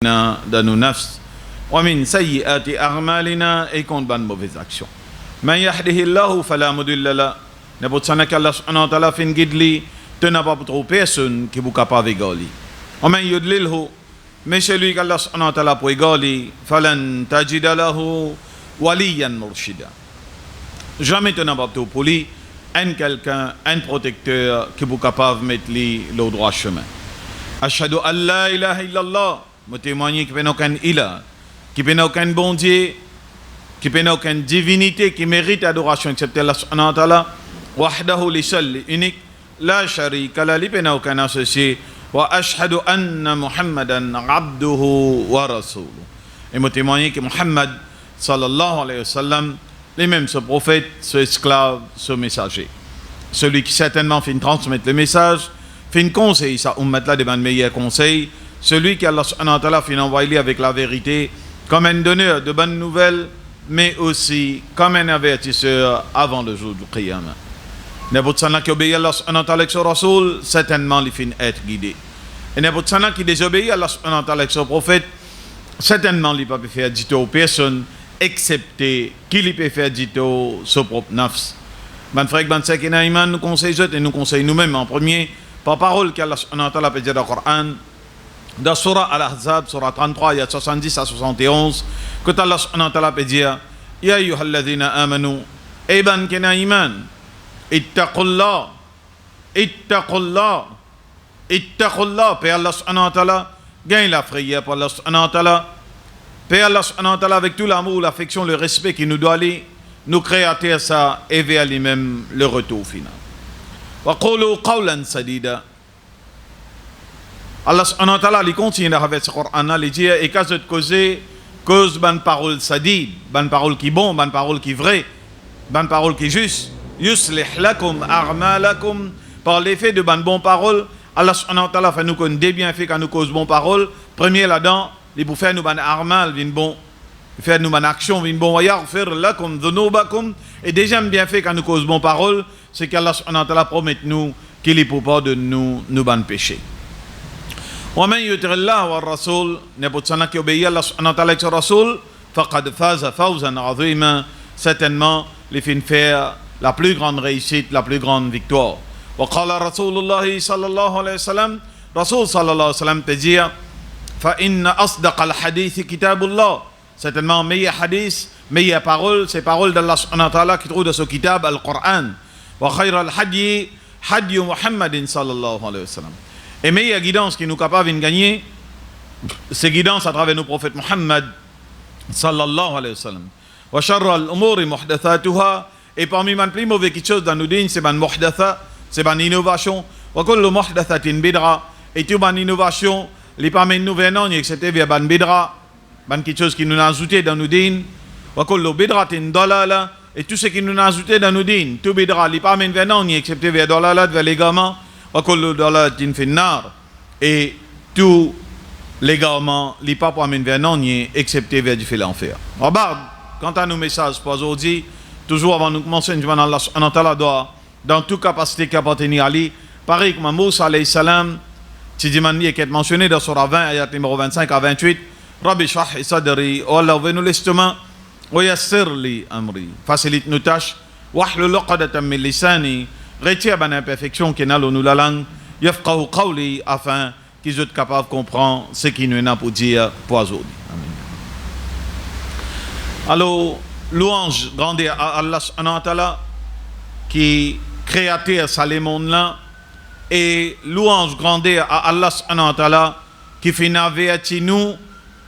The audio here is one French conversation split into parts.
dans nos nafs wa min sayyiati a'malina et contre ban mauvaises actions man yahdihillahu fala mudilla la n'importe sana qu'Allah subhanahu wa ta'ala fin guidli te n'a pas trop personne qui vous capable égaler wa man yudlilhu mais celui qu'Allah subhanahu wa ta'ala pour égaler falan tajida lahu waliyan murshida jamais te n'a pas trop pour lui un quelqu'un un protecteur qui vous capable mettre lui le droit chemin ashhadu an la ilaha illallah me témoigner qu'il n'y a aucun ilah, qu'il n'y a aucun bon Dieu, qu'il n'y a aucune divinité qui mérite adoration excepté Allah subhanahu wa ta'ala, wahdahu li seul, unique, la sharika la, il n'y a aucun associé, wa ashhadu anna Muhammadan abduhu wa rasuluhu. Et me témoigner que Muhammad sallallahu alayhi wa sallam, les mêmes ce prophète, ce esclave, ce messager. Celui qui certainement fait transmettre le message, fait conseil, ça ummat là des meilleurs conseils. Celui qui Allah subhanahu wa ta'ala fait envoyer avec la vérité comme un donneur de bonnes nouvelles mais aussi comme un avertisseur avant le jour du Qiyamah. N'importe qui obéit à Allah subhanahu wa ta'ala avec son Rasoul, certainement il finit être guidé. Et n'importe qui désobéit à Allah subhanahu wa ta'ala avec son prophète, certainement il ne peut pas faire dito aux personnes excepté qu'il peut faire dito son propre nafs. Ban frère ban sek et iman nous conseille et nous conseille nous-mêmes en premier par parole qu'Allah subhanahu wa ta'ala peut dire dans le Coran. Dans Surah Al-Ahzab, Surah 33, il y a 70 à 71, que Allah subhanahu wa ta'ala peut dire Ya ayyuhalladhina amanu, Eban kena iman, ittaqullah, ittaqullah, ittaqullah, Père Allah subhanahu wa ta'ala, gagne la frayeur pour Allah subhanahu wa ta'ala, Père Allah subhanahu wa ta'ala, avec tout l'amour, l'affection, le respect qui nous doit aller, nous créateurs ça, et vers lui-même le retour final. Wa qulu qawlan sadida. Allah subhanahu wa ta'ala il continue avec ce Coran là il dit et qu'à cette cause ban parole sadid ban parole qui bon ban parole qui vrai ban parole qui juste yuslih lakum a'malakum par l'effet de ban bon parole Allah subhanahu wa ta'ala fait nous qu'on des bienfaits quand nous cause bon parole premier là-dedans il pour faire nous ban a'mal vin bon faire nous ban action vin bon wa yaghfir lakum dhunubakum et deuxième bienfait quand nous cause bon parole c'est qu'Allah subhanahu wa ta'ala promet nous qu'il est pour pardonner nous ban péché. ومن يطع الله والرسول نبوتسنا qui obéit à Allah subhanahu wa ta'ala et son Rasoul faqad faza fawzan azima certainement les fin faire la plus grande réussite la plus grande victoire وقال رسول الله صلى الله عليه وسلم رسول صلى الله عليه وسلم te dire فإن أصدق الحديث كتاب الله certainement meilleur hadith meilleure parole c'est parole d'Allah subhanahu wa ta'ala qui trouve dans ce kitab al-Qur'an وخير الحدي حدي محمد صلى الله عليه وسلم. Et meilleure guidance qui nous capable de gagner, c'est guidance à travers nos prophètes Muhammad sallallahu alayhi wa sallam. Wa sharra al-umuri muhdathatuha, et parmi les plus mauvaises choses dans nos dînes, c'est ban muhdatha, c'est ban innovation. Wa kullu muhdathatin bidra, et tout ban innovation, les parmi nous venons, excepté via ban bidra, ban quelque chose qui nous a ajouté dans nos dînes. Wa kullu bidratin dalala, et tout ce qui nous a ajouté dans nos dînes, tout bidra, les parmi nous venons, excepté via dalala, via l'égarement. Et tous légalement les papes amènent vers non excepté vers du fil l'enfer. Regarde, quant à nos messages pour aujourd'hui, toujours avant de commencer, Allah doit dans toute capacité qui appartient à lui, pareil comme Moussa alayhi salam, Tidimani qui est mentionné dans Surah 20, ayat numéro 25 à 28, Rabbi shrah sadri, oh Allah, ouvre-nous l'estomac, wa yassir li amri, facilite nos tâches, wahlul uqdatan min lisani, retire ban imperfection qui est dans la langue yafqahu qawli afin qu'ils soient capables de comprendre ce qui nous a pour dire pour aujourd'hui. Alors louange grande à Allah subhanahu wa ta'ala qui créateur ça les mondes là et louange grande à Allah subhanahu wa ta'ala qui fait avertir nous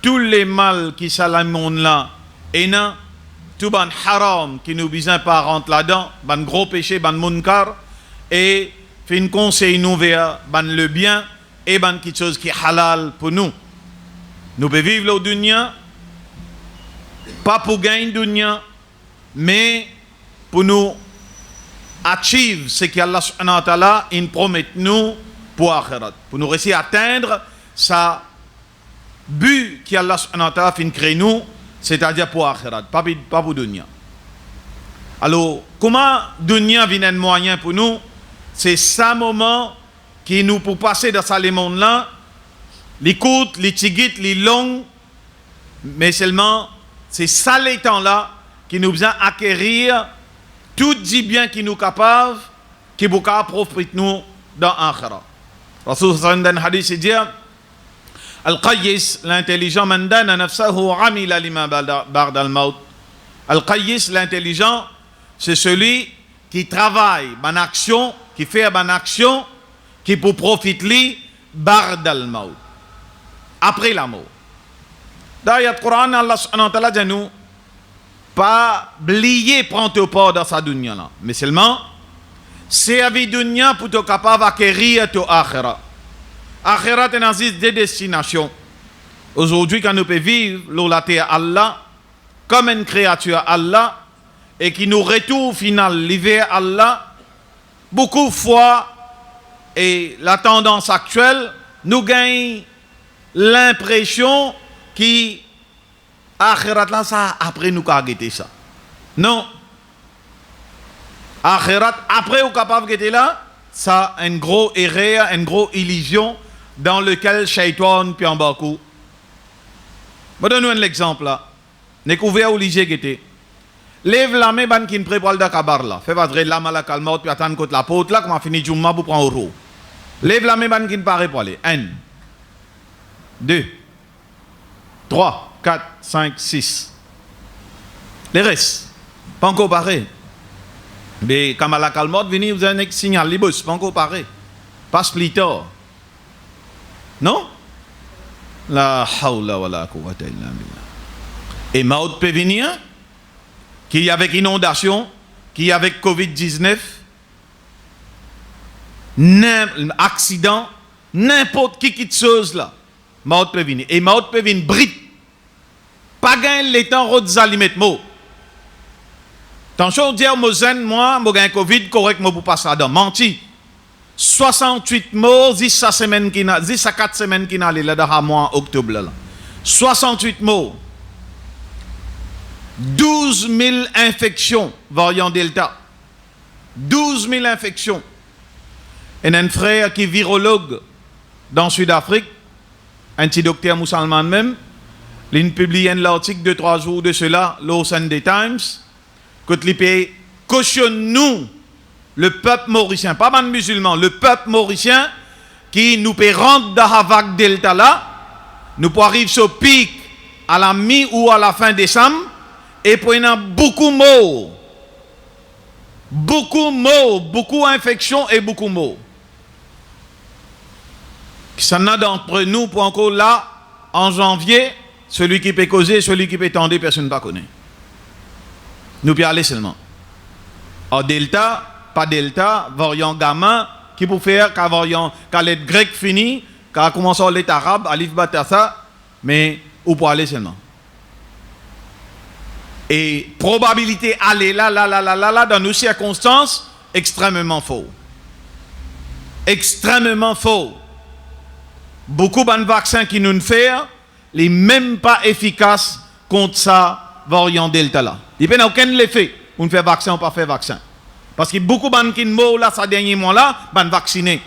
tous les mal qui ça les mondes là et non tout ban haram qui nous besoin pas rentrer là-dedans ban gros péché ban munkar et fait une conseil nous vers ban le bien et ban quelque chose qui est halal pour nous. Nous pouvons vivre au dunya pas pour gagner dunya mais pour nous achieve ce qu'Allah subhanahu wa ta'ala il promet nous pour akhirat pour nous réussir à atteindre sa but qu'Allah subhanahu wa ta'ala fin créer nous c'est-à-dire pour akhirat pas pour dunya. Alors comment dunya vient un moyen pour nous? C'est ça moment qui nous pour passer dans ce monde là les courtes, les tiguites, les longues, mais seulement c'est ça les temps-là qui nous besoin acquérir tout dit bien qui nous capable, qui vous profite nous dans l'akhira. Rasul sallallahu alayhi wa sallam hadith il dit Al-Qayyis, l'intelligent man dana nafsahu amila lima ba'da al-maut. Al-Qayyis, l'intelligent, c'est celui qui travaille, ban action, qui fait ban action, qui pour profiter ba'da al-maut. Après la mort. Dans le Coran, Allah subhanahu wa ta'ala dit nous pas oublier prendre part dans sa dunya là, mais seulement c'est avec dunya pour être capable d'acquérir ton akhira. Akhira est des destinations. Aujourd'hui, quand nous pouvons vivre la terre Allah comme une créature Allah et qui nous retourne final l'hiver Allah, beaucoup de fois et la tendance actuelle nous gagne l'impression qui akhirat là ça après nous guetter ça. Non. Akhirat après ou capable guetter là, ça une gros erreur, une grosse illusion dans lequel Shaitan puis en beaucoup. Je donne un exemple là. N'est couvert ou lige guetter. Lève la main ban qui ne prépare le dakabar là. Fais vadre la mala calmot puis attendre côté la porte là comment fini jumma pour prendre euro. Lève la main ban qui ne paraît pas aller. 1 2 3 4 5 6. Les restes pas encore pareil. Mais quand la calmote venir vous avez un signal les boss pas encore pareil. Pas splitter. Non? La hawla wala quwwata illa billah. Et maut peut venir qui avec inondation, qui avec Covid-19, accident, n'importe qui de chose là. Maut peut venir. Et maut peut venir brite. Pas gain les temps rodes aliments mot. Attention dire mozen moi gain Covid correct moi pour passer là-dedans. Menti. 68 morts 10 semaines qui n'a 10 à 4 semaines qui n'a là dans mois octobre là. 68 morts. 12 000 infections variant Delta. 12 000 infections. Et un frère qui est virologue dans Sud-Afrique, un petit docteur musulman même, il a publié un article de 3 jours de cela, le Sunday Times, que il cautionne nous, le peuple mauricien, pas mal musulman, le peuple mauricien, qui nous peut rendre dans la vague Delta là, nous pour arriver sur pic à la mi ou à la fin décembre, et prenant beaucoup de morts. Beaucoup de morts, beaucoup d'infections et beaucoup de morts. Qui s'en a d'entre nous pour encore là, en janvier, celui qui peut causer, celui qui peut tendre, personne ne va connaître. Nous pouvons aller seulement. En Delta, pas Delta, variant gamma, qui peut faire qu'à variant, qu'à l'aide grec fini, qu'à commencer à l'aide arabe, à l'if ça, mais où pour aller seulement. Et probabilité aller là, dans nos circonstances, extrêmement faux. Extrêmement faux. Beaucoup de vaccins qui nous font, les même pas efficaces contre ça, variant Delta là. Il n'y a aucun effet pour faire vaccin ou pas faire vaccin. Parce que beaucoup de gens qui sont là, ces derniers mois là, sont vaccinés.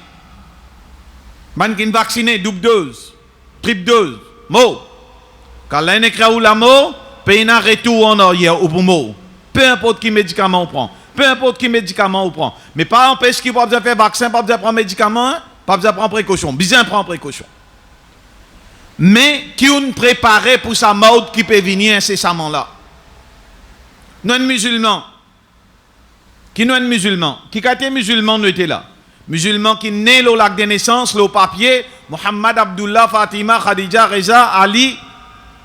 Les gens qui sont vaccinés, double dose, triple dose, mort. Quand l'un écrit ou la mort, paye un retour en arrière ou pour mort. Peu importe qui médicament on prend. Peu importe qui médicament on prend. Mais pas empêche qu'il pas besoin faire vaccin, pas besoin prendre médicament, pas besoin prendre précaution. Bien prendre précaution. Mais qui on préparé pour sa mort qui peut venir incessamment là. Non musulman. Qui non musulman. Qui était musulman nous était là. Musulman qui né au lac de naissance, le papier, Mohammed, Abdullah, Fatima, Khadija, Reza, Ali.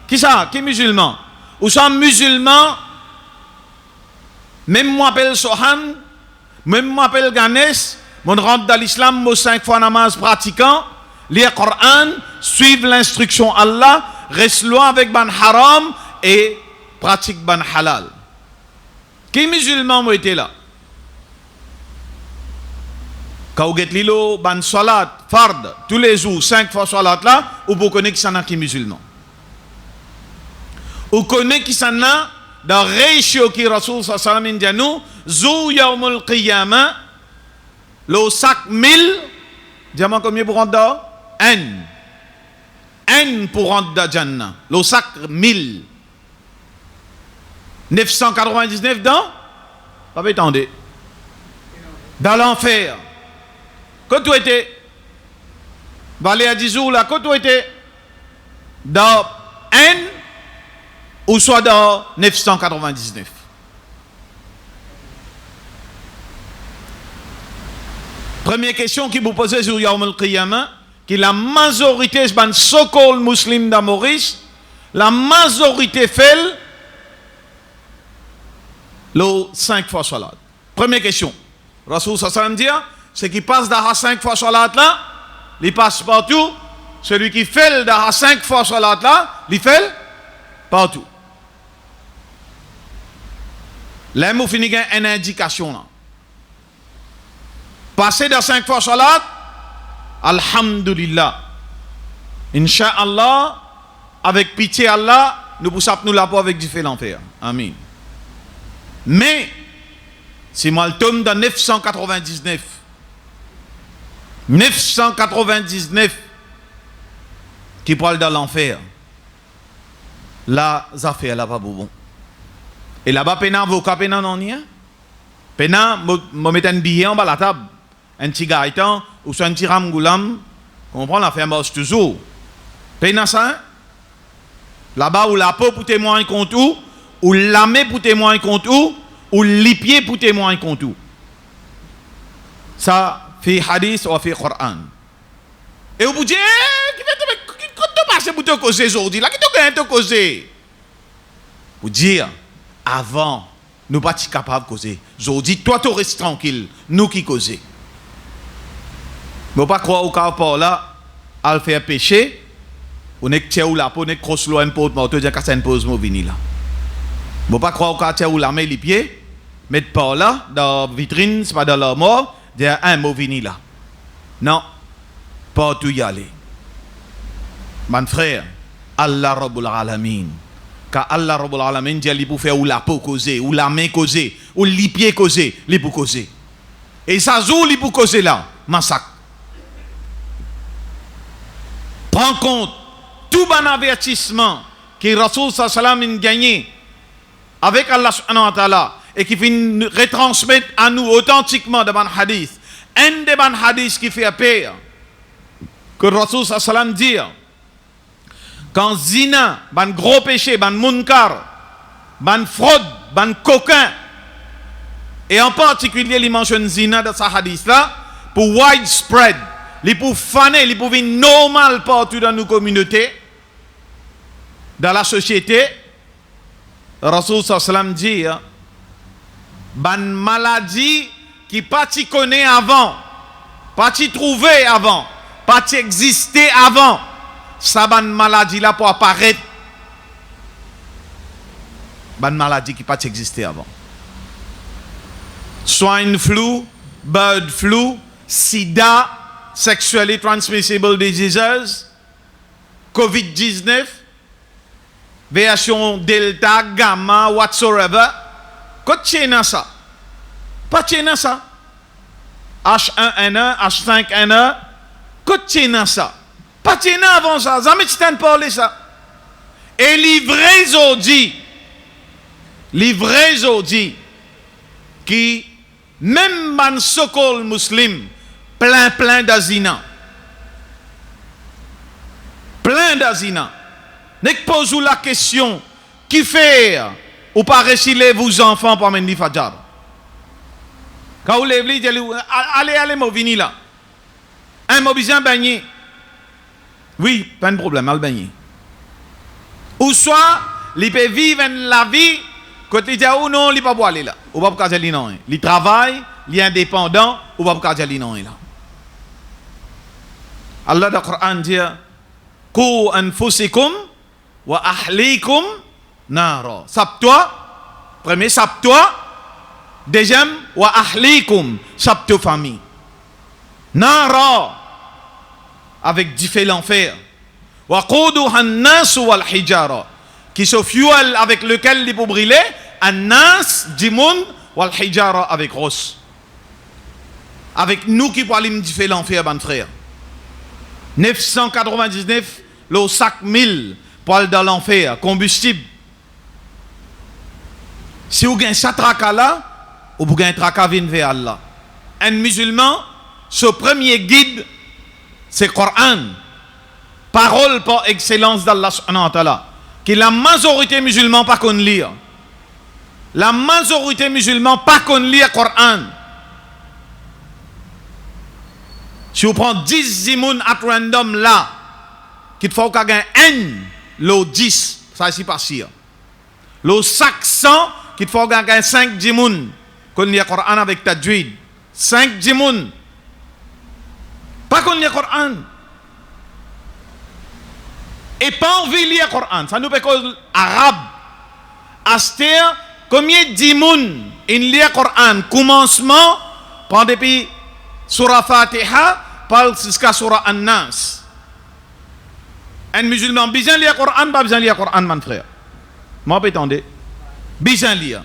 Qui ça? Qui musulman? Ou sont musulmans, même moi appelle Sohan, même moi appelle Ganesh, mon rentre dans l'islam, moi 5 fois namaz pratiquant, lire Coran, suivre l'instruction Allah, reste loin avec ban haram et pratique ban halal. Qui musulman moi était là? Quand vous êtes lilo ban salat, fard, tous les jours, 5 fois salat là, ou vous connaissez qui sont qui musulman. Ou connaît qui s'en a dans le ratio qui Rasul sallallahu alayhi wa sallam dit nous zou yawmul qiyamah le sac 1000 diamant combien pour rendre 1 N pour rentrer dans Jannah. Le sacre 1000. 999 dans? Pas attendez. Dans l'enfer. Quand tu étais? Valé à 10 jours là, quand tu étais? Dans N ou soit dans 999. Première question qui vous posez sur Yawm al-Qiyamah, qui la majorité, c'est so-called musulman dans Maurice, la majorité fait le 5 fois salat. Première question. Rasoul sallam dit, ce qui passe dans 5 fois salat là, il passe partout. Celui qui fait dans 5 fois salat là, il fait partout. Là, nous finissons une indication là. Passer dans 5 fois salat, alhamdulillah. Inch'Allah, avec pitié Allah, nous poussons nous la peau avec du feu l'enfer. Amen. Mais, si moi le tombe dans 999, 999 qui parle dans l'enfer, là, ça fait là pas bon. Et là-bas, pena avocat, pena non rien. Pena, me mettre un billet en bas la table, un petit gaïtan ou soit un petit ramgoulam, comprend la fait marche toujours. Pena ça, là-bas où la peau pour témoin contre tout, ou la main pour témoin contre tout, ou les pieds pour témoin contre tout. Ça fait hadith ou fait Coran. Et vous dites, qui te passe pour te causer aujourd'hui? Là, qui te causer? Vous dire, avant, nous pas capables de causer. Aujourd'hui, toi, tu restes tranquille. Nous qui causons. Ne pas croire au cas par là, à le faire péché. On est que ou la peau, on est cross loin pour te dire que c'est une pause vini là. Ne pas croire au cas où la main les pieds, mettre par là, dans la vitrine, c'est pas dans la mort, dire un mot vini là. Non, pas tout y aller. Mon frère, Allah Rabbul Alamin. Car Allah Rabbul Alamin dit qu'il peut faire ou la peau causer, ou la main causer, ou les pieds causer, il peut causer. Et ça joue, il peut causer là, massacre. Prends compte, tout bon avertissement que Rasoul sallam a gagné avec Allah subhanahu wa ta'ala et qui fait retransmettre à nous authentiquement de ban hadith. Un des ban hadith qui fait peur que Rasoul sallam dit quand zina, ban gros péché, ban munkar, ban fraude, ban coquin, et en particulier il mentionne zina dans sa hadith là pour widespread, les pour faner, les pour venir normal partout dans nos communautés, dans la société. Rasoul sallam dit ban maladie qui pas t'y connaît avant, pas t'y trouver avant, pas t'y exister avant. Ça ban maladie là pour apparaître. Ban maladie qui pas existé avant. Swine flu, bird flu, sida, sexually transmissible diseases, COVID-19, version delta, gamma, whatsoever. Qu'est-ce que ça? Pas de ça. H1N1, H5N1, qu'est-ce que ça? Pas de avant ça, jamais tu t'en parler ça. Et livrer aujourd'hui, qui, même man sokol muslim, plein d'azina. Plein d'azina. N'est que pose la question, qui fait ou pas réciter vos enfants pour mener Fadjar? Quand vous levez, allez, mon vini là. Un mot bien bagné. Oui, pas de problème, al baigner. Ou soit, il peut vivre la vie, quand il dit ou non, il ne peut pas aller là. Ou pas pour dire non. Il travaille, il est indépendant, ou pas pour dire non là. Allah dans le Coran dit Qu anfusikum wa ahlikum nara. Sabtoi, premier sabtoi, deuxième wa ahlikum, sabto famille. Nara. Avec du feu l'enfer. Waquduha an-nas wal hijara, qui se fuel avec lequel il peut brûler, an-nas du monde wal hijara avec rosse. Avec nous qui parlons du feu l'enfer, ban frère. 999 le sac 1000 pour aller dans l'enfer, combustible. Si vous gagnez ça traka là, ou vous gagnez traka vers Allah. Un musulman, ce premier guide, c'est le Coran. Parole par excellence d'Allah subhanahu wa ta'ala. Que la majorité musulmane pas qu'on lire. La majorité musulmane pas qu'on lire le Coran. Si vous prenez 10 zimoun at random là, qu'il faut qu'il y ait un, le 10, ça ici passé. Le 500, qu'il faut qu'il y ait 5 zimoun, qu'on lit le Coran avec tajwid. 5 zimoun. Pas qu'on lit le Coran. Et pas envie de lire le Coran. Ça nous fait cause arabe. Aster, combien de zimoun in lit le Coran? Commencement, prend depuis Surah Fatiha, parle jusqu'à Surah An-Nas. Un musulman, besoin de lire le Coran, pas besoin de lire le Coran, mon frère. Moi, attendez. Besoin de lire.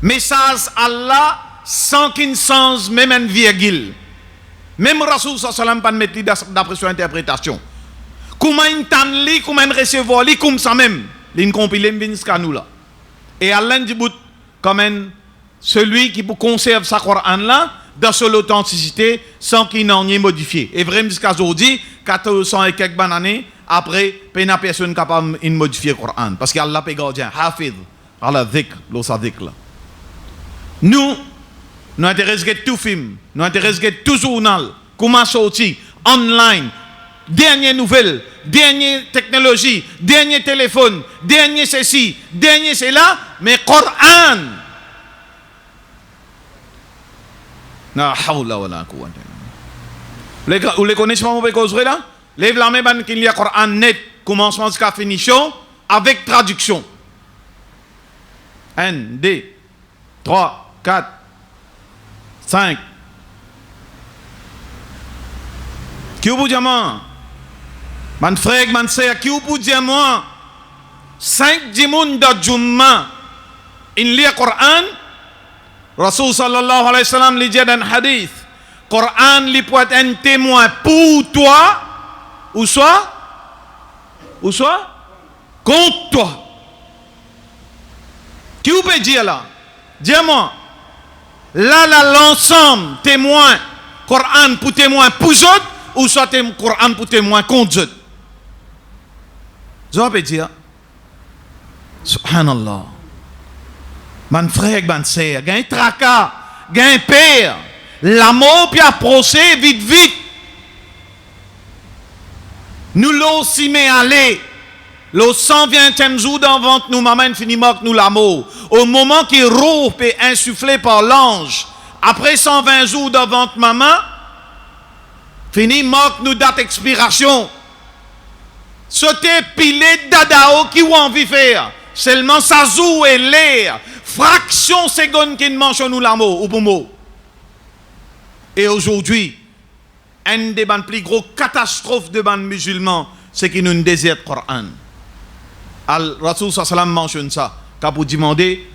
Message Allah, sans qu'il sens même une virgule. Même Rasoul sallam pas mettre d'après son interprétation. Comment il t'en lit, comment il recevoir, lit comme ça même. Il compile jusqu'à nous là. Et Allah dit, comme celui qui conserve sa Coran là, dans son authenticité, sans qu'il n'en ait modifié. Et vraiment jusqu'à aujourd'hui, 400 et quelques années, après, pas personne capable de modifier le Coran. Parce qu'Allah est gardien, Hafid, Allah dhikr, l'osa dhikr là. Nous intéressons tout film, nous intéressons tout journal, comment sortir, online, dernière nouvelle, dernière technologie, dernier téléphone, dernier ceci, dernier cela, mais Coran. La hawla wa la quwwata. Vous les connaissez pas, vous pouvez causer là? Lève la main, qu'il y a Coran net, commencement jusqu'à finition, avec traduction. 1, 2, 3, 4, 5. Qui vous dit moi? Man frère, man sœur, qui vous dit moi? 5 dimoun de Jumma, in lit le Coran. Rasul sallallahu alayhi wa sallam lui dit dans un hadith, Coran lui peut être un témoin pour toi, ou soit contre toi. Qui vous peut dire là? Dis-moi, là l'ensemble témoin, Coran pour témoin pour eux, ou soit Coran pour témoin contre eux. Je peux dire, subhanallah. Man frère, man sœur, gagne tracas, gagne père, l'amour puis approcher vite. Nous l'ossi mais aller. Le 120e jour d'avant nous maman finiment que nous l'amour. Au moment qu'il roule et insufflé par l'ange, après 120 jours d'avant maman, fini manque nous date expiration. Sauter pilé dadao qui ou envie faire. Seulement ça joue et l'air. Fraction seconde qu'il mange nous l'amour ou pour mot. Et aujourd'hui, une des plus grosses catastrophes de bande musulmans, c'est qu'ils nous désirent le Coran. Al-Rasul sallam mentionne ça. Quand vous demandez,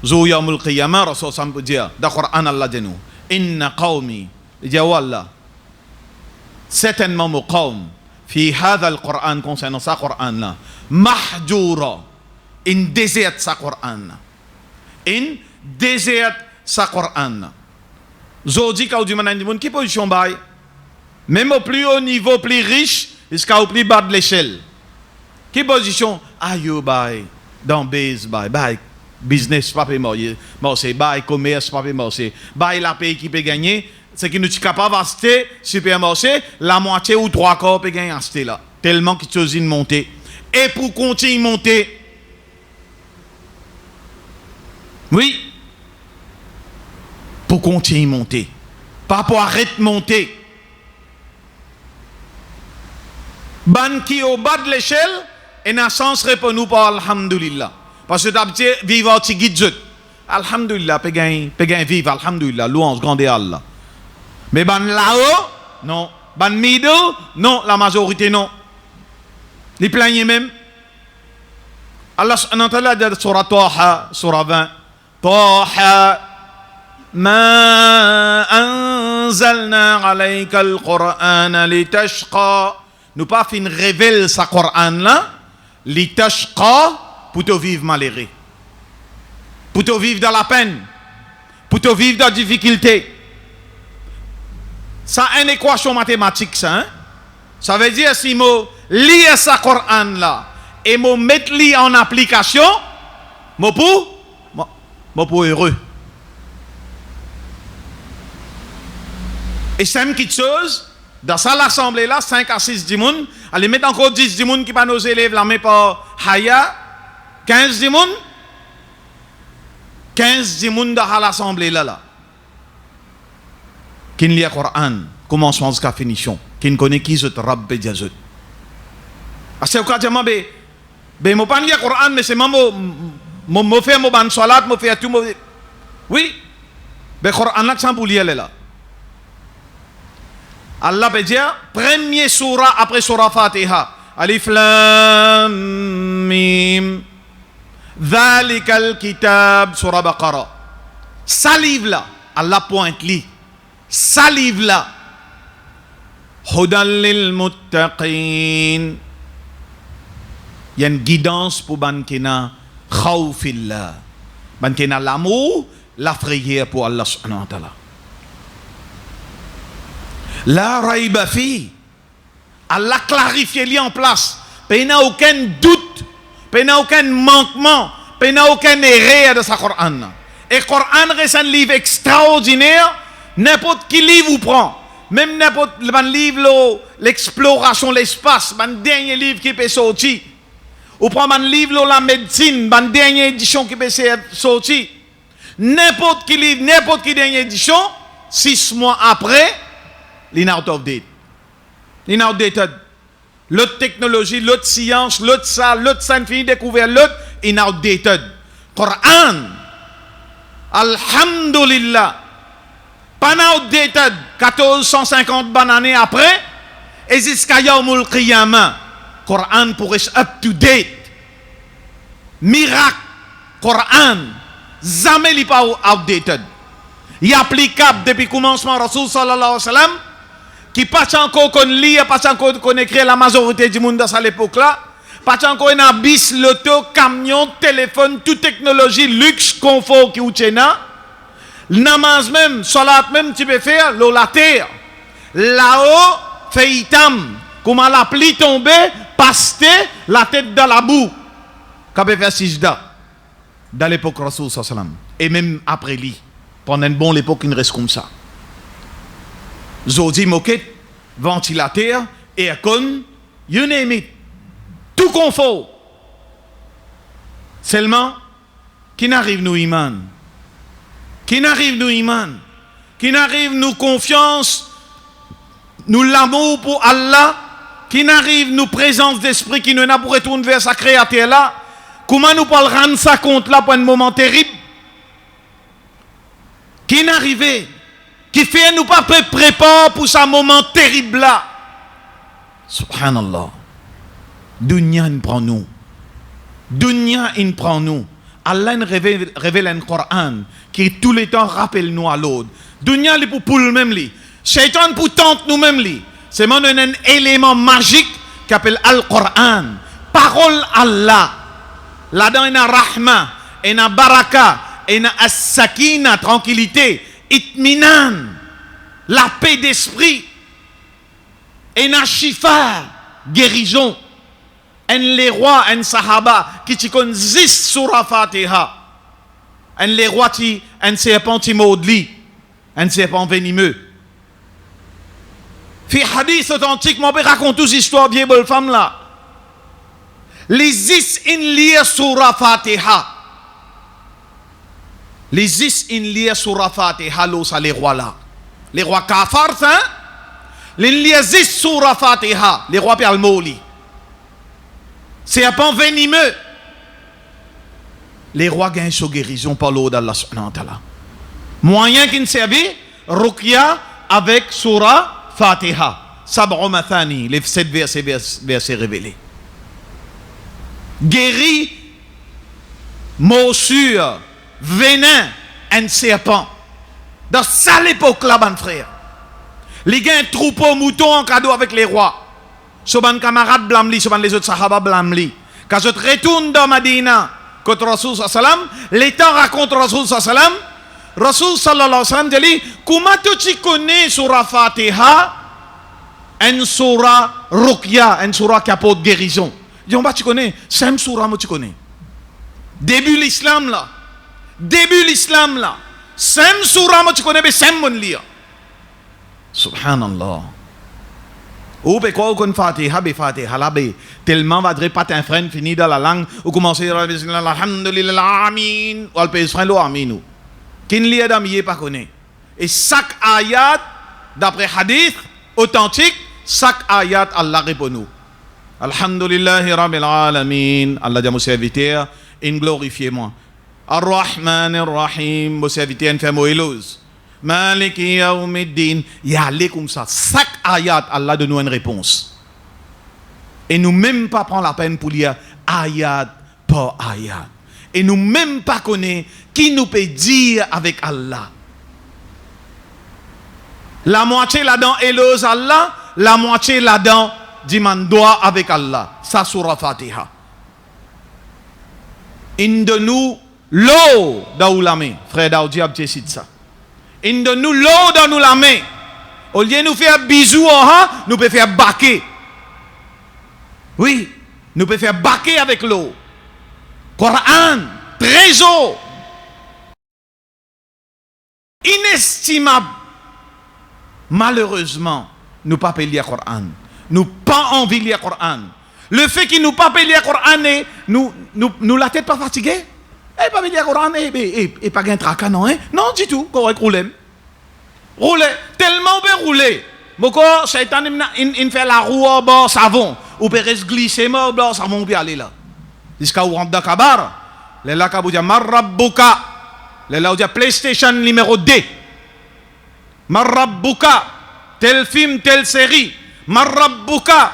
Zou yawmul qiyamah, Rasul sallam peut dire, dans le Coran, Allah dit nous, Inna qawmi, il dit, Wallah, certainement mon qawm, fi hadha al-Coran, concernant ça, Coran là, mahjoura, in déserte sa Coran là. In déserte sa Coran là. Zodi quand du monde qui position bail, même au plus haut niveau, plus riche, jusqu'à au plus bas de l'échelle. Qui position? Ayo bail, dans base bail, business pas mort, c'est bail commerce pas mort, c'est bail la pays qui peut gagner, c'est que nous sommes capables d'acheter supermarché, la moitié ou 3/4 peut gagner acheter là, tellement qu'ils sont de monter. Et pour continuer de monter, oui, pour continuer de monter, pas pour arrêter de monter. Ban qui au bas de l'échelle, et n'a sens répond par alhamdulillah. Parce que d'habitude, vivre qui guide. Alhamdulillah, peut gagner vivre, alhamdulillah, louange, grande Allah. Mais ban là-haut, non. Ban middle, non, la majorité, non. Les plaignent même. Allah subhanahu wa ta'ala dit surah Taha, surah 20. Taha, ma anzalna alayka al-Qur'ana litashqa. nous pas fin révèle sa Coran là, li tashqa pour te vivre malheureux. Pour te vivre dans la peine, pour te vivre dans la difficulté. Ça une équation mathématique ça, hein? Ça veut dire si mo lire sa Coran là et mo mettre li en application, mo pour heureux. Et c'est une petite chose, dans ça l'assemblée là, 5 à 6 dimoun, allez mettre encore 10 dimoun qui pas nos élèves la main par Haya, 15 dimoun, 15 dimoun dans l'assemblée là. Qui ne lit le Coran, commencement jusqu'à finition, qui ne connaît qui se rabbe Dieu. À ce cas, je ne pas lire le Coran, mais c'est moi faire mon ban salat, moi faire tout. Oui, le Coran là, c'est pour lire là. Allah peut dire, premier surah après surah Fatiha. Alif Lam Mim. Dhalikal Kitab, surah Baqarah. Salive là, Allah pointe li. Salive là. Hudan lil muttaqin. Il y a une guidance pour Bankina Khawfillah. Bankina l'amour, la frayeur pour Allah subhanahu wa ta'ala. La raïba fi. Allah clarifie li en place. Il n'y a aucun doute, il n'y a aucun manquement, il n'y a aucun erreur de sa Coran. Et le Coran reste un livre extraordinaire. N'importe qui livre vous prend. Même n'importe quel livre, l'exploration, l'espace, le dernier livre qui peut sortir. Ou prend un livre, la médecine, la dernière édition qui peut sortir. N'importe qui livre, n'importe quelle dernière édition, 6 mois après, il est out of date. Il est outdated. L'autre technologie, l'autre science, l'autre scientifique découvert, l'autre est outdated. Coran, alhamdulillah, pas outdated, 1450 années après, et jusqu'à Yawmul Qiyamah, Coran pour être up to date. Miracle, Coran, jamais il n'est pas outdated. Il est applicable depuis le commencement, Rasul sallallahu alayhi wa sallam, qui pas encore qu'on lit, pas encore qu'on écrit la majorité du monde à l'époque là, pas encore un bis, l'auto, camion, téléphone, toute technologie, luxe, confort qui ou tchena, namaz même, salat même, tu peux faire, l'eau la terre, là-haut, fait itam, comment la pluie tombe, paste, la tête dans la boue, qu'a fait sijda, dans l'époque Rasul sallallahu alayhi wa sallam, et même après lui, pendant une bonne époque, il reste comme ça. Zodi moquette, ventilateur, aircon, you name it. Tout confort. Seulement, qui n'arrive nous iman? Qui n'arrive nous iman? Qui n'arrive nous confiance, nous l'amour pour Allah? Qui n'arrive nous présence d'esprit qui nous n'a pour retourner vers sa créature là? Comment nous pouvons rendre ça compte là pour un moment terrible? Qui n'arrive? Qui fait nous pas préparer pour ce moment terrible là. Subhanallah. Dunya in prend nous. Dunya in prend nous. Allah révèle un Coran qui tout le temps rappelle nous à l'autre. Dunya li pour le même li. Shaitan pour tente nous même li. C'est un élément magique qui appelle Al-Quran. Parole Allah. Là-dedans il y a rahma, il y a baraka, il y a as-sakina, tranquillité. Itminan, la paix d'esprit, et na shifa, guérison, en les rois, en sahaba, qui t'y connaissent 10 surah Fatiha, en les rois qui, un serpent qui maudit, un serpent venimeux. Fi hadith authentique, mon père raconte tous histoires bien belle femme là. Les 10 in lire surah Fatiha. Les 10 in lire surah Fatiha, ça les rois là. Les rois kafars, hein? Les lire 10 surah Fatiha, les rois parlent moli. C'est un pan venimeux. Les rois gagnent sa guérison par l'eau d'Allah subhanahu wa ta'ala. Moyen qui ne servait, Ruqya avec surah Fatiha. Sab'u mathani, les 7 versets révélés. Guéri, morsure, venin, un serpent. Dans cette époque-là, mon frère, les gars un troupeau mouton en cadeau avec les rois. Soban camarade blâme li, soban les autres sahaba blâme li. Quand je retourne dans Madina, contre Rasul sallam, l'état raconte Rasul sallam, Rasul sallallahu alayhi wa sallam dit, comment tu connais surah Fatiha, une surah Ruqya, une surah qui apporte guérison. Dit, tu connais, c'est une surah que tu connais. Début l'islam là, c'est une surah que tu connais, mais c'est une bonne lire. Subhanallah. Ou peut quoi qu'on Fatiha, là, tellement va dire pas un frein fini dans la langue, ou commencer à dire alhamdulillah, amin, ou al pays frein lo amin. Qui ne lit d'amier pas connaît. Et chaque ayat, d'après hadith authentique, chaque ayat Allah répond nous. Alhamdulillahi rabbil alamin, Allah dit à mon serviteur, in glorifiez-moi. Ar-Rahman ar-Rahim, mon serviteur, fait moëlose. Maliki yawmiddin, y aller comme ça. Chaque ayat, Allah donne nous une réponse. Et nous même pas prendre la peine pour lire ayat par ayat. Et nous même pas connaître qui nous peut dire avec Allah. La moitié là-dedans élose Allah, la moitié là-dedans demande droit avec Allah. Ça surah Fatiha. In de nous l'eau dans la main. Frère Daoudi a dit ça. In de nous l'eau dans nous la main. Au lieu de nous faire bisous, nous pouvons faire baquer. Oui, nous pouvons faire baquer avec l'eau. Coran, trésor. Inestimable. Malheureusement, nous ne pouvons pas lire le Coran. Nous n'avons pas envie de lire le Coran. Le fait qu'il nous pas lire le Coran, nous la tête pas fatiguée. Et pas lire le Coran et pas un tracas, non, hein? Non, du tout. Correct, rouler. Rouler. Tellement bien rouler. Moko, Shaitan, il fait la roue au bord savon. Ou peut rester glisser au bord savon, ou peut aller là. Jusqu'à où rentre dans Kabar. Les là, Kabou dit Marabbuka. Les là, où dit PlayStation numéro 2. Marabbuka. Tel film, telle série. Marabbuka.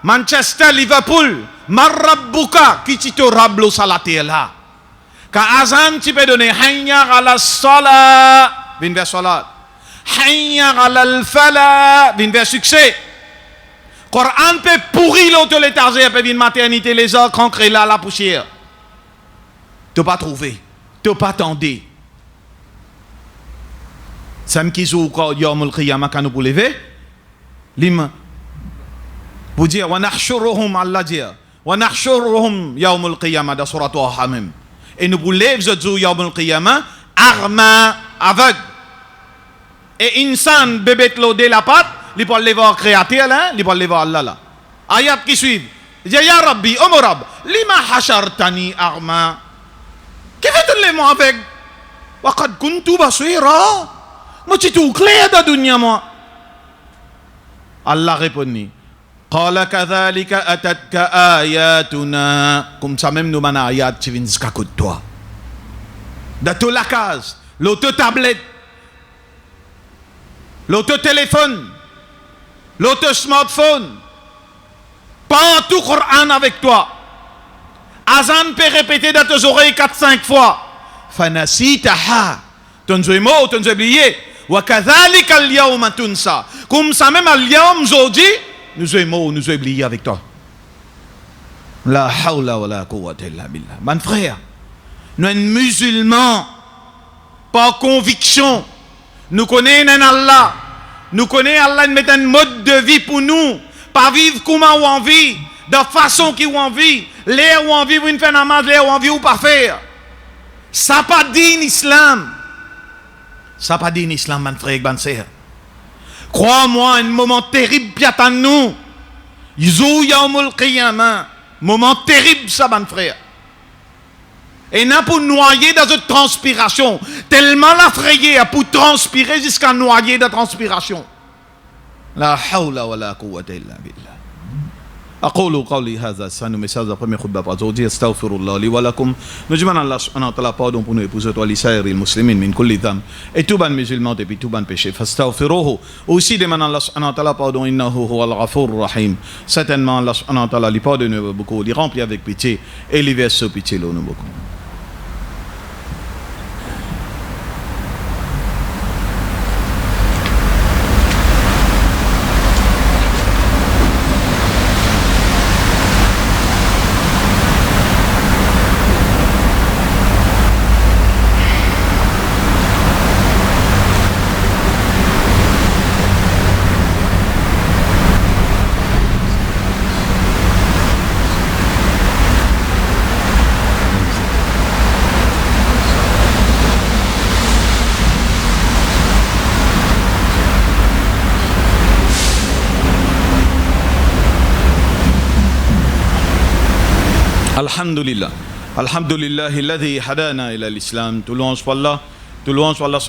Manchester, Liverpool. Marabbuka. Qui t'y te rablo salaté là. Quand Azan, tu peux donner Hayya ala salat. Vin vers salat. Hayya ala al-fala. Vin vers succès. Coran peut pourrir l'auto léthargie, peut venir maternité, les heures, cancrer là, la poussière. Tu n'as pas trouvé. Tu n'as pas attendu. Sam qui joue au Yom al-Qiyamah quand nous pour lever. Lim. Vous dire, wa nahshuruhum Allah dire. Wa nahshuruhum Yom al-Qiyamah dans surat Al-Hamim. Et nous vous lève ce jour Yom al-Qiyamah, arma aveugle. Et insan bébé de la patte. Il peut aller voir créateur là, il peut aller voir Allah là. Ayat qui suit. Il dit ya Rabbi, oh mon Rab, lima hashartani arma. Qui fait les mots avec? Waqad kuntu basira. Moi tu tout clair dans dunya moi. Allah répondit. Qala kadhalika atatka ayatuna. Comme ça même nous mana ayat qui viennent jusqu'à côté de toi. Dans toute la case, l'auto-tablette, l'auto-téléphone, l'auto-smartphone, partout Coran avec toi. Azan peut répéter dans tes oreilles 4-5 fois. Fanasitaha. Tu nous as mort, tu nous as oublié. Wa kadhalika al-yawma tunsa. Comme ça même al-yawm aujourd'hui, nous avons mort, nous avons oublié avec toi. La hawla wa la quwwata illa billah. Mon frère, nous sommes musulmans par conviction. Nous connaissons Allah. Nous connaissons Allah, il met un mode de vie pour nous. Pas vivre comme on envie, de façon qu'on envie. L'air où on vit, vous faire namaz, l'air où on vit ou pas faire. Ça pas dit l'islam. Ça pas dit l'islam, mon frère et mon sœur. Crois-moi, un moment terrible qui attend nous. Yizou yaumul qiyamah. Moment terrible, ça, mon frère. Et n'a pour noyer dans une transpiration. Tellement la frayée pour transpirer jusqu'à noyer de transpiration. La hawla wa la quwwata illa billah. أقول قولي هذا سانو message de première khutba par aujourd'hui astaghfirullah li wa lakum nous demandons Allah subhanahu wa ta'ala pardon pour nous et pour toi les saïrs muslimin min kulli dham et tout ban musulman depuis tout ban péché fastaghfiruhu aussi demandons Allah subhanahu wa ta'ala pardon innahu huwal ghafurur rahim certainement Allah subhanahu wa ta'ala lui pardonne beaucoup il remplit avec pitié et il verse pitié nous beaucoup. Alhamdulillah. Alhamdulillah, alladhi hadana ila l'islam. Tout louange pour Allah. Tout louange pour Allah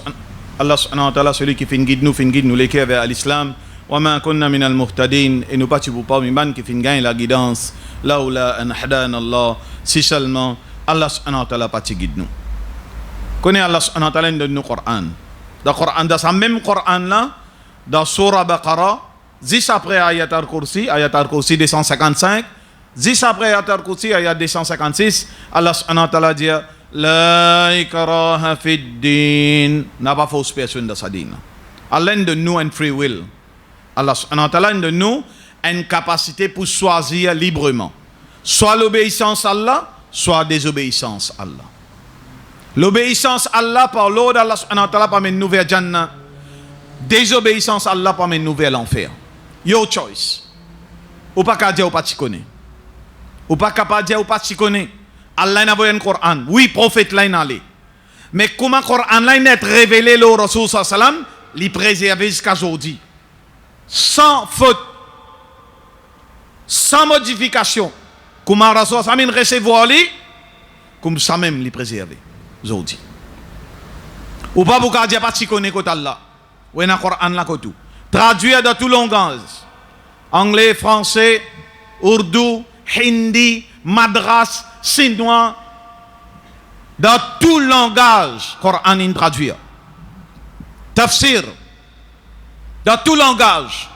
subhanahu wa ta'ala, celui qui fait guide nous les vers l'islam. Wa ma kunna min al-muhtadin. Et nous pas tu pas mi qui fin gagne la guidance. Laoula an hadana Allah. Si seulement Allah subhanahu wa ta'ala pas guide nous. Connais Allah subhanahu wa ta'ala donne nous Coran. Dans Coran, dans ce même Coran là, dans Surah Baqarah, 10 après ayat al-Kursi 255. 10 après ayat al-Kursi, ayat 256, Allah subhanahu wa ta'ala dit La ikraha fid din. N'a pas fausse personne dans sa dîne. Allah de nous une free will. Allah subhanahu wa ta'ala de nous une capacité pour choisir librement. Soit l'obéissance à Allah, soit désobéissance à Allah. L'obéissance à Allah par l'ordre d'Allah subhanahu wa ta'ala permet nous vers Jannah. Désobéissance à Allah permet nous vers l'enfer. Your choice. Ou pas qu'à dire ou pas t'y connaît. Ou pas capable de dire ou pas t'y connaît. Allah n'a pas un Coran. Oui, prophète là allé. Mais comment le Coran là est révélé le Rasul sallam, l'y préservé jusqu'à aujourd'hui. Sans faute. Sans modification. Comment le Rasul sallam recevoir lui, comme ça même l'y préservé aujourd'hui. Ou pas pour dire pas t'y connaît côté Allah. Ou un Coran là côté tout. Traduire dans tout langage. Anglais, français, ourdou, hindi, madras, chinois, dans tout langage, Coran in traduire. Tafsir, dans tout langage.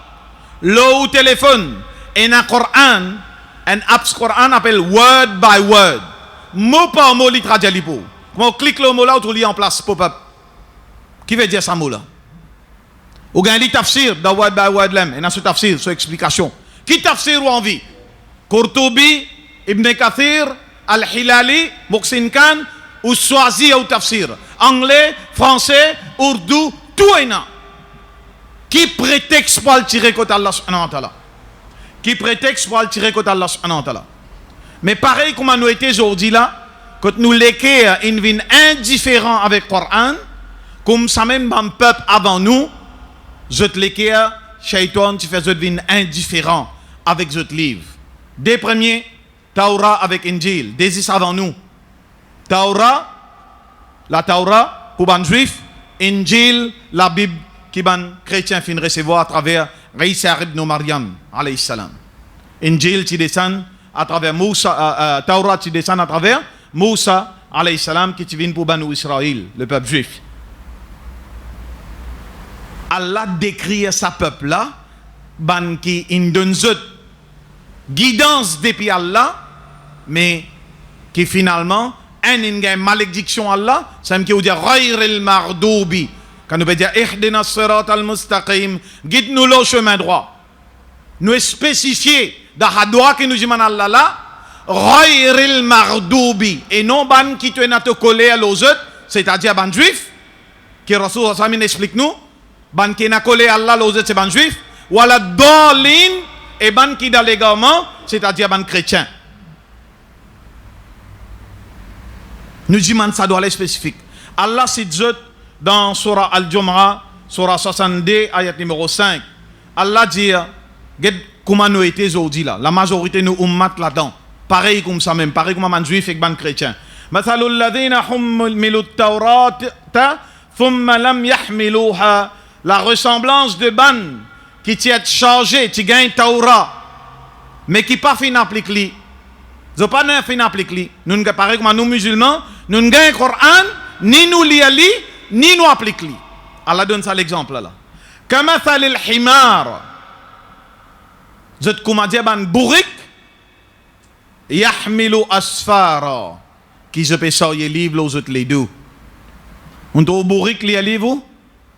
L'eau téléphone, et un Coran, un apps Coran appelle word by word. Mot par mot, il traduit les mots. Quand on clique le mot là, on lit en place, pop-up. Qui veut dire ça mot là? Ou bien il tafsir dans word by word là, et dans ce tafsir, cette explication. Qui tafsir ou envie? Qurtubi, Ibn Kathir, Al-Hilali, Muqsin Khan, ou choisi ou tafsir. Anglais, français, ourdou, tout est là. Qui prétexte pour le tirer contre Allah subhanahu wa ta'ala? Qui prétexte pour le tirer contre Allah subhanahu wa ta'ala? Mais pareil comme nous étions aujourd'hui là, quand nous l'équerre, ils viennent indifférents avec le Coran, comme ça même dans le peuple avant nous, je te l'équerre, Shaitan, tu fais je deviens indifférent avec ce livre. Des premiers, Taura avec Injil, des avant nous. Taura, la Taura pour les juifs, Injil, la Bible qui les chrétiens finissent recevoir à travers Isa ibn Maryam, alayhi salam. Injil qui descend à travers Moussa, Taura qui descend à travers Moussa, alayhi salam, qui vient pour Banu Israël, le peuple juif. Allah décrit sa peuple là, ban qui in donne guidance depuis Allah, mais qui finalement une malédiction Allah, ça veut dire ghayril mardoubi. Quand nous veut dire ihdina sirat al-mustaqim, guide-nous le chemin droit. Nous spécifier dans la droit que nous dit Allah là, ghayril mardoubi, et non ban qui te coller à l'autre, c'est-à-dire ban juif, qui Rasul sallallahu explique nous. Ban qui n'a collé Allah l'autre c'est ban juif, ou la dolin et ban qui dans l'égarement, c'est-à-dire ban chrétien. Nous disons ça doit aller spécifique. Allah c'est dit dans Surah Al-Jum'ah, Surah 62, ayat numéro 5. Allah dit, comment nous étions aujourd'hui là, la majorité nous ummat là-dedans. Pareil comme ça même, pareil comme ban juif et ban chrétien. Mathalul ladhina hummilu at-tawrata thumma lam yahmiluha. La ressemblance de ban qui t'y est chargé, qui gagne Taura, mais qui pas fin applique li. Ils pas fin applique li. Nous ne pareil comme nous musulmans, nous ne gagnons Coran, ni nous li ali, ni nous applique li. Allah donne ça l'exemple là. Kamathal al-himar. Zot kuma dia ban bourrik yahmilu asfara. Qui se peut sortir livre aux autres les deux. On doit bourrik li ali vous?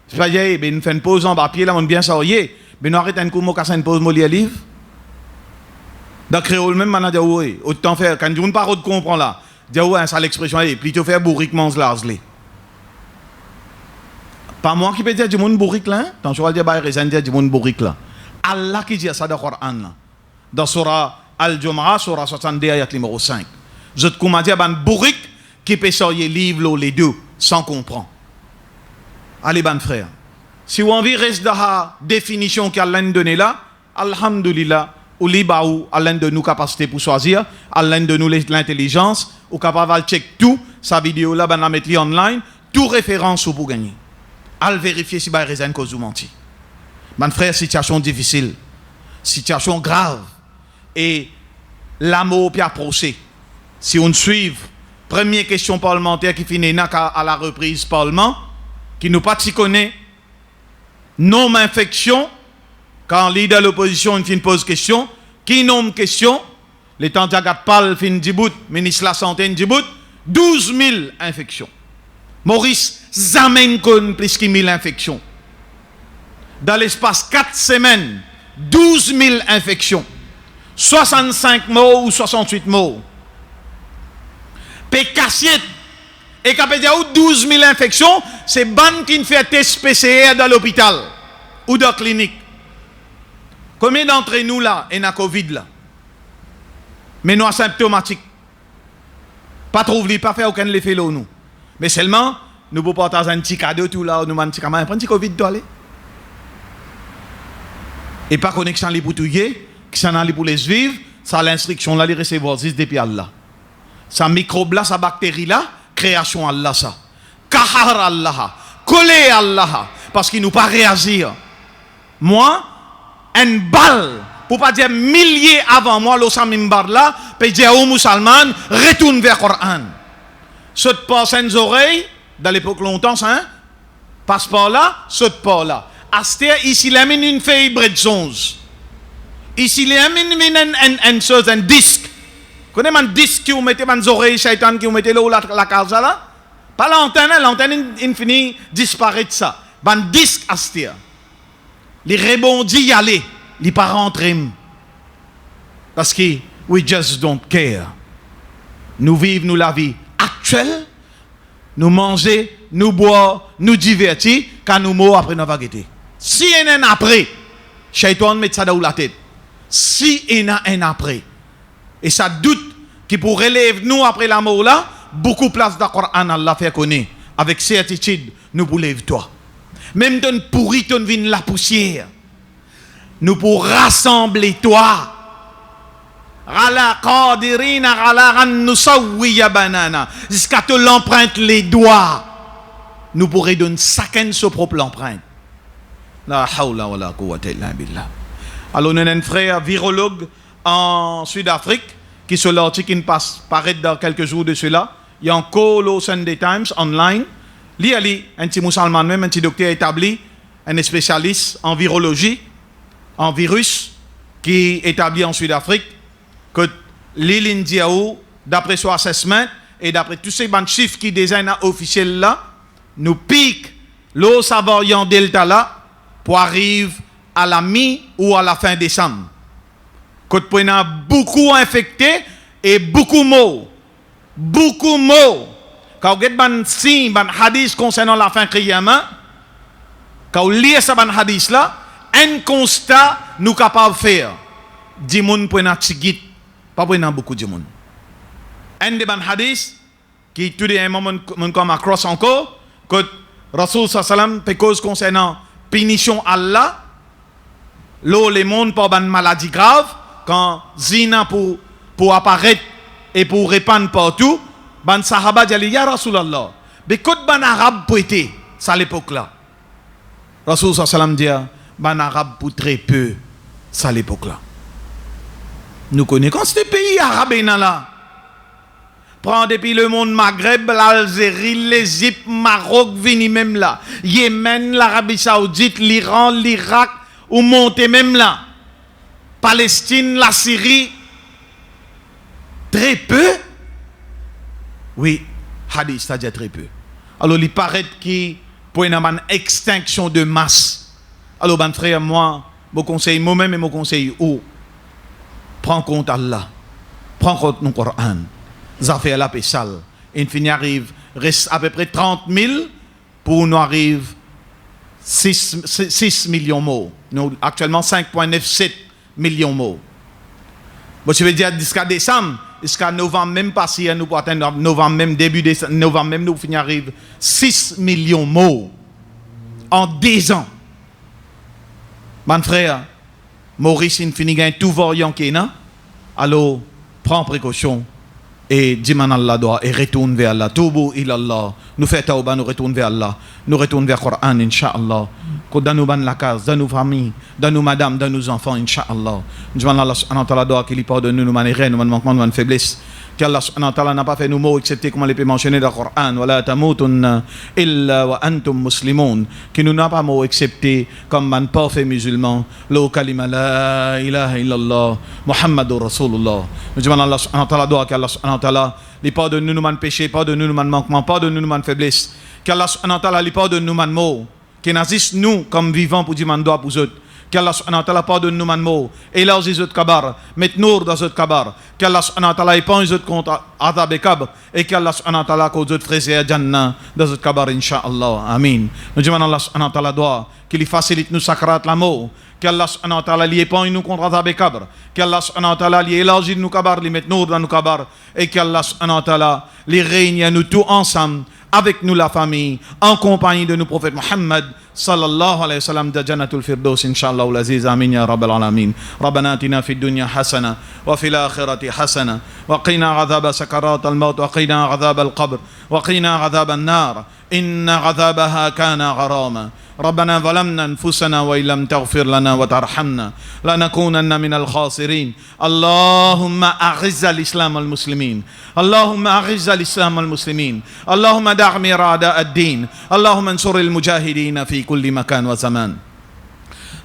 Je vais dire, ben, fait une pause en papier, là, on bien sorti. Ben, on arrête un coup, on casse une pause, on lit un livre. Dans le créole, même, on a dit, oui, autant faire, quand on ne parle de comprendre là, dire, oui, ça l'expression, plutôt faire bourrique, mange l'arzlé. Pas moi qui peux dire du monde bourrique là, tant je vais dire, bah, il dire du monde bourrique là. Allah qui dit ça dans le Coran là. Dans Surah Al-Jum'ah, Surah 62, ayat numéro 5. Je te commande, ben, bourrique qui peut sortir livre, les deux, sans comprendre. Allez, ban frère. Si vous avez envie reste dans la définition qu'Allah nous donne là, alhamdulillah, ou libre ou à l'un de nous capacité pour choisir, à l'un de nous l'intelligence, ou capable de check tout, sa vidéo là, ben la mettre online, tout référence pour gagner. Al vérifier si ba raison cause ou menti. Mon frère, situation difficile, situation grave, et l'amour puis approché. Si on suit, première question parlementaire qui finit à la reprise parlement, qui nous pas connaît, non infection, quand le leader de l'opposition pose question, qui nomme question, les temps d'Agat Pal fin Djibout, ministre de la Santé Djibout, 12 000 infections. Maurice Zamen con plus que 1000 infections. Dans l'espace 4 semaines, 12 000 infections. 65 morts ou 68 morts. Pécassiette, et capédia ou 12 000 infections, c'est ban qui fait test PCR dans l'hôpital ou dans la clinique. Combien d'entre nous là, et na Covid là? Mais nous asymptomatiques. Pas trouver, pas faire aucun effet là nous. Mais seulement, nous pouvons partager un petit cadeau tout là, nous demandons un petit camarade, prends un petit Covid d'aller. Et pas connexion les pour touiller, qui s'en allait pour les vivre, ça l'instruction là, les recevoir 10 depuis Allah. Ça microbe là, sa bactérie là, création Allah ça. Kahar Allah, coller Allah, parce qu'il nous pas réagir. Moi, une balle, pour pas dire milliers avant moi, l'Osamimbar là, peut dire aux musulmans, retourne vers le Coran. Saute pas sans oreilles, dans l'époque longtemps, hein, passe par là, saute par là. Aster, ici, il y a une feuille bredsons. Ici, il y a un disque. Vous connaissez un disque qui vous mettez dans les oreilles, shaitan qui vous mettez là où la case là? Pas l'antenne, il finit disparaître ça. Un disque, Aster. Il rebondit, y aller. Il pas rentrer. Parce que, we just don't care. Nous vivons, nous la vie actuelle. Nous manger, nous boire, nous divertir, quand nous mourons après notre vagueté. Si il y a un après, Shaitan met ça dans la tête. Si il y a un après, et ça doute qui pourrait lever nous après la mort là, beaucoup de place d'accord en Allah fait connaître. Avec certitude, nous pour lever toi. Même ton pourri, ton vin la poussière. Nous pour rassembler toi. Rala qadirina rala ran nusawiya banana. Jusqu'à te l'empreinte les doigts. Nous pourrions donner chacun sa propre empreinte. La hawla wa la quwwata illa billah. Alors nous avons un frère virologue en Sud-Afrique qui sur l'article qui passe paraître dans quelques jours de cela. Il y a encore le Sunday Times online. Li un petit musulman même, un petit docteur établi, un spécialiste en virologie, en virus, qui est établi en Sud-Afrique, que l'île Indiaou, d'après son assessment et d'après tous ces chiffres qui désignent officiels là, nous pique l'eau variant Delta là pour arriver à la mi ou à la fin décembre. Quand on a beaucoup infectés et beaucoup morts. Beaucoup morts. Quand vous avez un signe, un hadith concernant la fin Qiyamah, quand vous lisez ce hadith là, un constat nous capables de faire. 10 moun pour un tigit, pas pour beaucoup de monde. Un des hadiths qui tout un moment comme across encore, que Rasul sallam fait cause concernant punition Allah, l'eau les mondes pour une maladie grave, quand zina pour apparaître et pour répandre partout, ban sahaba dit ya Rasulallah, mais quand ban arabe pour être ça à l'époque là. Rasul sallam dit ban arabe pour très peu ça à l'époque là. Nous connaissons ces pays arabes là. Prends depuis le monde Maghreb, l'Algérie, l'Égypte, Maroc, vini même là. Yémen, l'Arabie Saoudite, l'Iran, l'Irak, ou monter même là. Palestine, la Syrie. Très peu. Oui, hadith, c'est-à-dire très peu. Alors, il paraît qu'il pour une extinction de masse. Alors, ben frère, moi, mon conseil, moi-même et mon conseil, prends compte Allah. Prends compte nos Coran. Ça fait la paix sale. Il arrive, reste à peu près 30 000 pour nous arrive 6 millions de morts. Nous, actuellement, 5,97 millions de morts. Bon, je veux dire, jusqu'à décembre, jusqu'à novembre, même pas si nous pour atteindre novembre, même début décembre, novembre, même nous finir arrive 6 millions de morts en 10 ans. Mon frère, Maurice Infinigain, tout variant qui est là, alors prends précaution et dis-moi Allah doit et retourne vers Allah. Toubu ilallah. Nous faisons tauba, nous retournons vers Allah. Nous retournons vers le Coran, Inch'Allah. Dans nos la case, dans nos familles, dans nos madames, dans nos enfants, Inch'Allah. Nous demandons Allah subhanahu wa ta'ala doit qu'il pardonne nous, nos manérés, nos manquements, nos faiblesses. Qu'Allah subhanahu wa ta'ala n'a pas fait nos mots excepté comme on les peut mentionner dans le Coran. Wala tamutunna illa wa antum muslimun. Qui nous n'a pas mot excepté comme un parfait musulman. Lo kalima la ilaha illallah. Muhammadur Rasulullah. Nous demandons Allah subhanahu wa ta'ala doit qu'Allah subhanahu wa ta'ala lui pardonne nous, nos péchés, pardonne nous, nos manquements, pardonne nous, nos faiblesses. Qu'Allah subhanahu wa ta'ala lui pardonne nous, nos mots. Qui n'agissent nous comme vivants pour dire man doit pour eux. Qu'Allah subhanahu wa ta'ala pardonne nous man mots. Élargis les autres kabar. Mette nous dans les autres kabar. Qu'Allah subhanahu wa ta'ala épanche les autres contre Adab et Kab. Et qu'Allah subhanahu wa ta'ala cause autres frères et Jannah dans les autres kabar, Inch'Allah. Amin. Nous demandons Allah subhanahu wa ta'ala doit qu'il facilite nous sacrat l'amour. Qu'Allah subhanahu wa ta'ala lui épanche nous contre Adab et Kab. Qu'Allah subhanahu wa ta'ala lui élargit nous kabar, lui mette nous dans nos kabar. Et qu'Allah subhanahu wa ta'ala lui règne à nous tous ensemble. Avec nous la famille, en compagnie de nos prophètes Muhammad sallallahu alayhi wa sallam de Jannatul Firdaus inshallah al-aziz amin ya rabbal alamin. Rabbana atina fid dunya hasana wa fil akhirati hasana wa qina adhab sakarat al-maut wa qina adhab al-qabr wa qina adhab an-nar inna adhabaha kana gharama. ربنا ظلمنا أنفسنا وإن لم تغفر لنا وترحمنا لنكونن من الخاسرين. اللهم أعز الإسلام والمسلمين. اللهم أعز الإسلام والمسلمين. اللهم دعم أعداء الدين. اللهم انصر المجاهدين في كل مكان وزمان.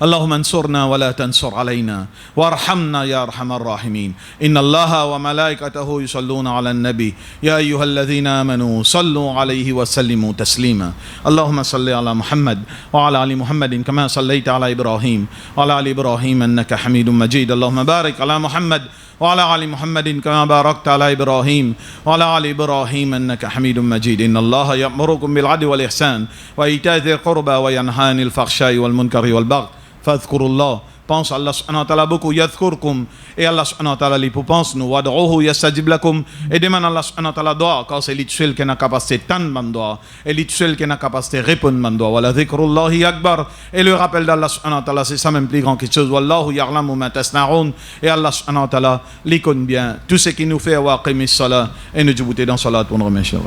اللهم انصرنا ولا تنصر علينا وارحمنا يا ارحم الراحمين. ان الله وملائكته يصلون على النبي يا ايها الذين امنوا صلوا عليه وسلموا تسليما. اللهم صل على محمد وعلى ال محمد كما صليت على ابراهيم وعلى ال ابراهيم انك حميد مجيد. اللهم بارك على محمد وعلى ال محمد كما باركت على ابراهيم وعلى ال ابراهيم انك حميد مجيد. ان الله يأمركم بالعدل والاحسان وايتاء ذي القربى وينهى عن الفحشاء والمنكر والبغي فاذكروا الله. Pense Allah subhanahu wa ta'ala beaucoup. Yadhkurkum. Et Allah subhanahu wa ta'ala li pour pense nous. Wad'uhu yastajib lakum. Et demande Allah subhanahu wa ta'ala doa. Car c'est lui seul qui n'a capacité tant man doa. Et lui seul qui n'a capacité répondre man doa. Wala dhikrullahi akbar. Et le rappel d'Allah subhanahu wa ta'ala c'est ça même plus grand quelque chose. Wallahu ya'lamu ma tasna'un. Et Allah subhanahu wa ta'ala li connaît bien tout ce qui nous fait wa qimis salat. Et nous djibouter dans salat pour nous remercier.